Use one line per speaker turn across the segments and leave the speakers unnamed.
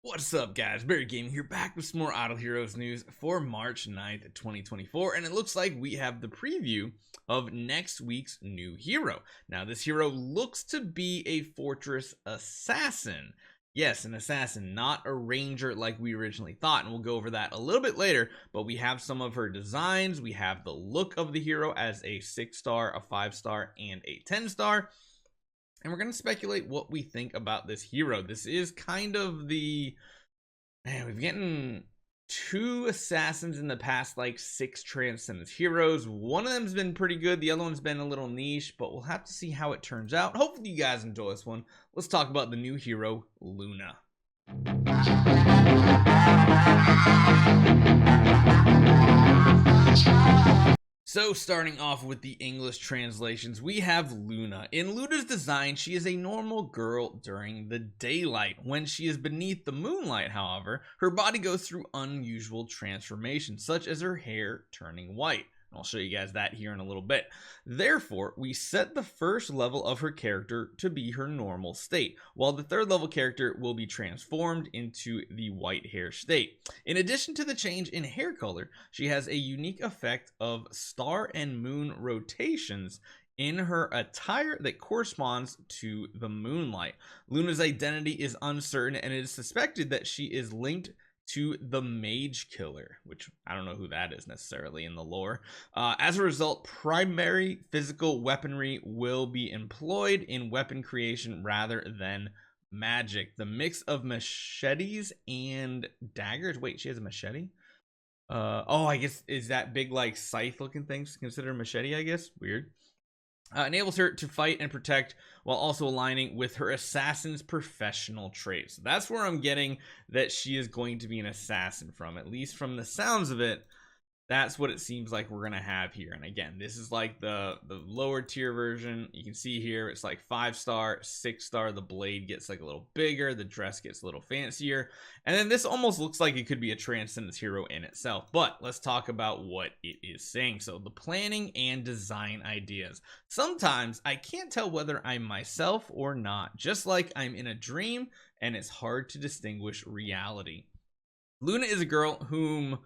What's up, guys? Barry Gaming here, back with some more Idle Heroes news for March 9th, 2024, and it looks like we have the preview of next week's new hero. Now, this hero looks to be a fortress assassin. Yes, an assassin, not a ranger like we originally thought, and we'll go over that a little bit later, but we have some of her designs, we have the look of the hero as a 6-star, a 5-star, and a 10-star. And we're going to speculate what we think about this hero. This is kind of the... Man, we've gotten 2 assassins in the past, like 6 Transcendence heroes. One of them's been pretty good. The other one's been a little niche, but we'll have to see how it turns out. Hopefully you guys enjoy this one. Let's talk about the new hero, Luna. So starting off with the English translations, we have Luna. In Luna's design, she is a normal girl during the daylight. When she is beneath the moonlight, however, her body goes through unusual transformations, such as her hair turning white. I'll show you guys that here in a little bit. Therefore, we set the first level of her character to be her normal state, while the third level character will be transformed into the white hair state. In addition to the change in hair color, she has a unique effect of star and moon rotations in her attire that corresponds to the moonlight. Luna's identity is uncertain, and it is suspected that she is linked to the Mage Killer, which I don't know who that is necessarily in the lore. As a result, primary physical weaponry will be employed in weapon creation rather than magic. The mix of machetes and daggers. Wait, she has a machete? Oh, I guess is that big like scythe looking things considered a machete, I guess? Weird. Enables her to fight and protect while also aligning with her assassin's professional traits. So that's where I'm getting that she is going to be an assassin from, at least from the sounds of it. That's what it seems like we're gonna have here. And again, this is like the lower tier version. You can see here it's like 5-star, 6-star. The blade gets like a little bigger, the dress gets a little fancier, and then this almost looks like it could be a Transcendence hero in itself. But let's talk about what it is saying. So the planning and design ideas. Sometimes I can't tell whether I'm myself or not, just like I'm in a dream and it's hard to distinguish reality. Luna is a girl whom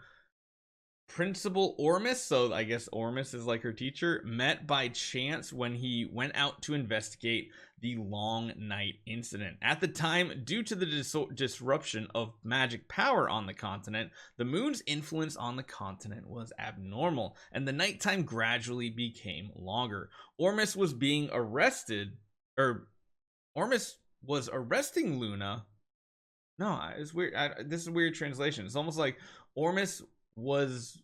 Principal Ormus, so I guess Ormus is like her teacher, met by chance when he went out to investigate the Long Night incident. At the time, due to the disruption of magic power on the continent, the moon's influence on the continent was abnormal, and the nighttime gradually became longer. Ormus was arresting Luna. No, it's weird. This is a weird translation. It's almost like Ormus was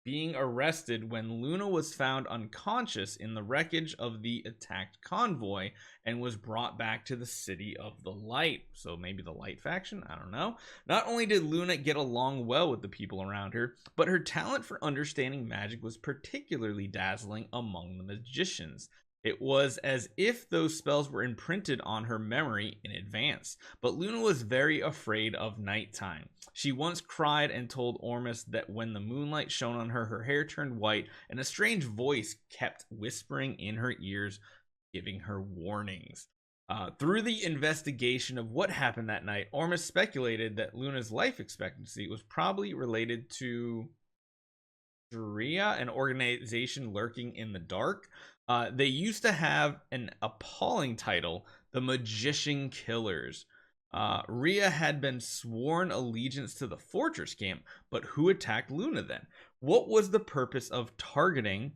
being arrested when Luna was found unconscious in the wreckage of the attacked convoy and was brought back to the City of the Light. So maybe the Light faction? I don't know. Not only did Luna get along well with the people around her, but her talent for understanding magic was particularly dazzling among the magicians. It was as if those spells were imprinted on her memory in advance. But Luna was very afraid of nighttime. She once cried and told Ormus that when the moonlight shone on her, her hair turned white, and a strange voice kept whispering in her ears, giving her warnings. Through the investigation of what happened that night, Ormus speculated that Luna's life expectancy was probably related to Drea, an organization lurking in the dark. They used to have an appalling title, the Magician Killers. Rhea had been sworn allegiance to the fortress camp, but who attacked Luna then? What was the purpose of targeting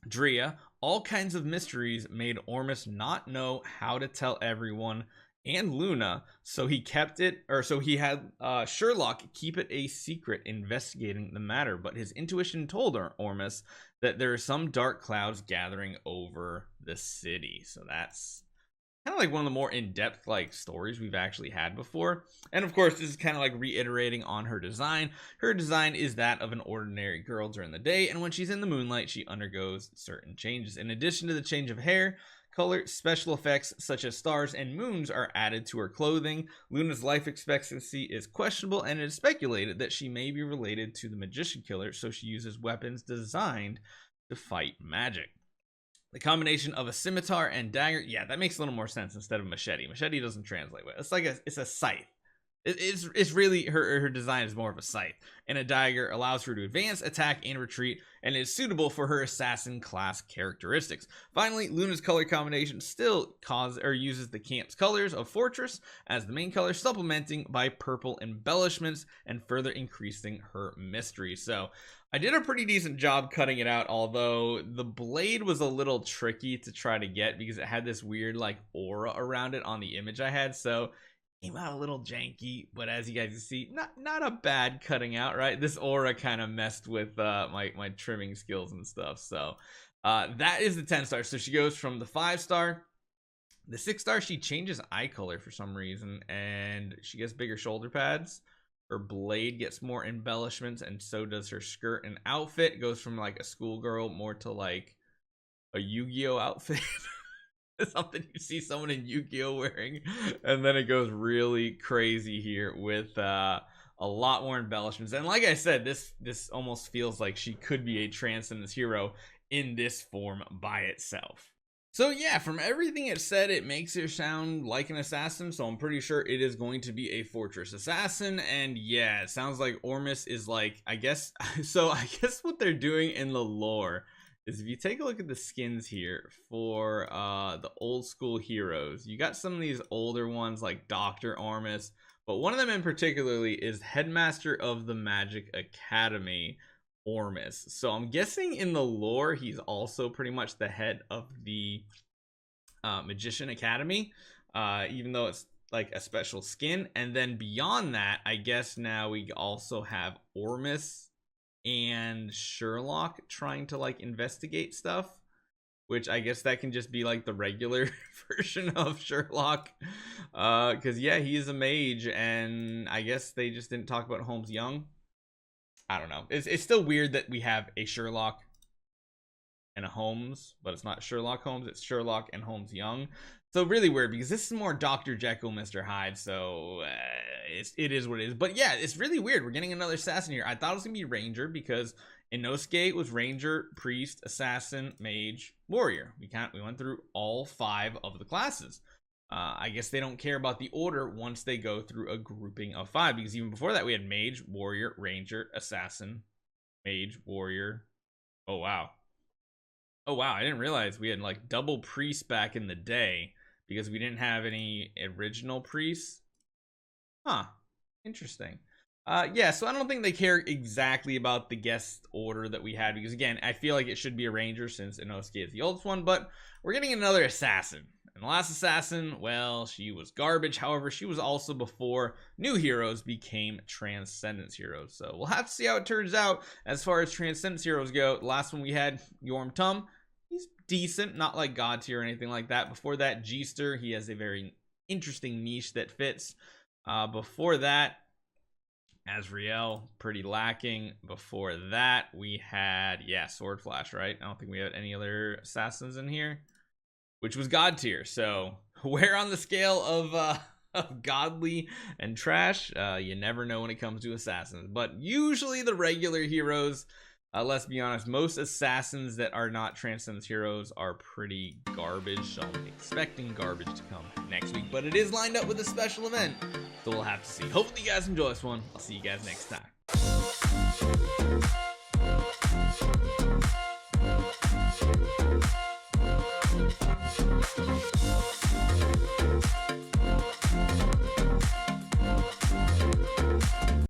Drea? All kinds of mysteries made Ormus not know how to tell everyone and Luna, so he had Sherlock keep it a secret investigating the matter, but his intuition told Ormus that there are some dark clouds gathering over the city. So that's kind of like one of the more in-depth like stories we've actually had before. And of course, this is kind of like reiterating on her design. Her design is that of an ordinary girl during the day, and when she's in the moonlight, she undergoes certain changes. In addition to the change of hair color, special effects such as stars and moons are added to her clothing. Luna's life expectancy is questionable, and it is speculated that she may be related to the Magician Killer, so she uses weapons designed to fight magic. The combination of a scimitar and dagger, yeah, that makes a little more sense instead of machete. Machete doesn't translate well. It's like it's a scythe. It's really her design is more of a scythe, and a dagger allows her to advance, attack, and retreat, and is suitable for her assassin class characteristics. Finally, Luna's color combination still uses the camp's colors of Fortress as the main color, supplementing by purple embellishments and further increasing her mystery. So I did a pretty decent job cutting it out, although the blade was a little tricky to try to get because it had this weird like aura around it on the image I had. So came out a little janky, but as you guys can see, not a bad cutting out, right? This aura kind of messed with my trimming skills and stuff. So that is the 10-star. So she goes from the 5-star. The 6-star, she changes eye color for some reason, and she gets bigger shoulder pads. Her blade gets more embellishments, and so does her skirt and outfit. It goes from like a schoolgirl more to like a Yu-Gi-Oh outfit. Something you see someone in Yu-Gi-Oh wearing, and then it goes really crazy here with a lot more embellishments. And like I said, this almost feels like she could be a Transcendence hero in this form by itself. So yeah, from everything it said, it makes her sound like an assassin, so I'm pretty sure it is going to be a Fortress assassin. And yeah, it sounds like Ormus is like, I guess what they're doing in the lore is if you take a look at the skins here for the old school heroes, you got some of these older ones like Dr. Ormus, but one of them in particularly is Headmaster of the Magic Academy, Ormus. So I'm guessing in the lore, he's also pretty much the head of the Magician Academy, even though it's like a special skin. And then beyond that, I guess now we also have Ormus and Sherlock trying to like investigate stuff, which I guess that can just be like the regular version of Sherlock, because yeah, he is a mage, and I guess they just didn't talk about Holmes Young. I don't know, it's still weird that we have a Sherlock and a Holmes, but it's not Sherlock Holmes, it's Sherlock and Holmes Young. So really weird, because this is more Dr. Jekyll, Mr. Hyde, so it is what it is. But yeah, it's really weird. We're getting another assassin here. I thought it was going to be Ranger, because Inosuke was Ranger, Priest, Assassin, Mage, Warrior. We went through all 5 of the classes. I guess they don't care about the order once they go through a grouping of 5, because even before that we had Mage, Warrior, Ranger, Assassin, Mage, Warrior. Oh wow, I didn't realize we had like double priests back in the day, because we didn't have any original priests. Huh, interesting. Yeah, so I don't think they care exactly about the guest order that we had, because again, I feel like it should be a Ranger since Inosuke is the oldest one, but we're getting another assassin. And the last assassin, well, she was garbage. However, she was also before new heroes became Transcendence heroes. So we'll have to see how it turns out as far as Transcendence heroes go. The last one we had, Yorm Tum. He's decent, not like God tier or anything like that. Before that, G-Ster. He has a very interesting niche that fits. Before that, Azrael, pretty lacking. Before that, we had, yeah, Sword Flash, right? I don't think we had any other assassins in here, which was God tier. So where on the scale of godly and trash, you never know when it comes to assassins. But usually the regular heroes, let's be honest, most assassins that are not Transcendence heroes are pretty garbage. So I'm expecting garbage to come next week, but it is lined up with a special event, so we'll have to see. Hopefully you guys enjoy this one. I'll see you guys next time.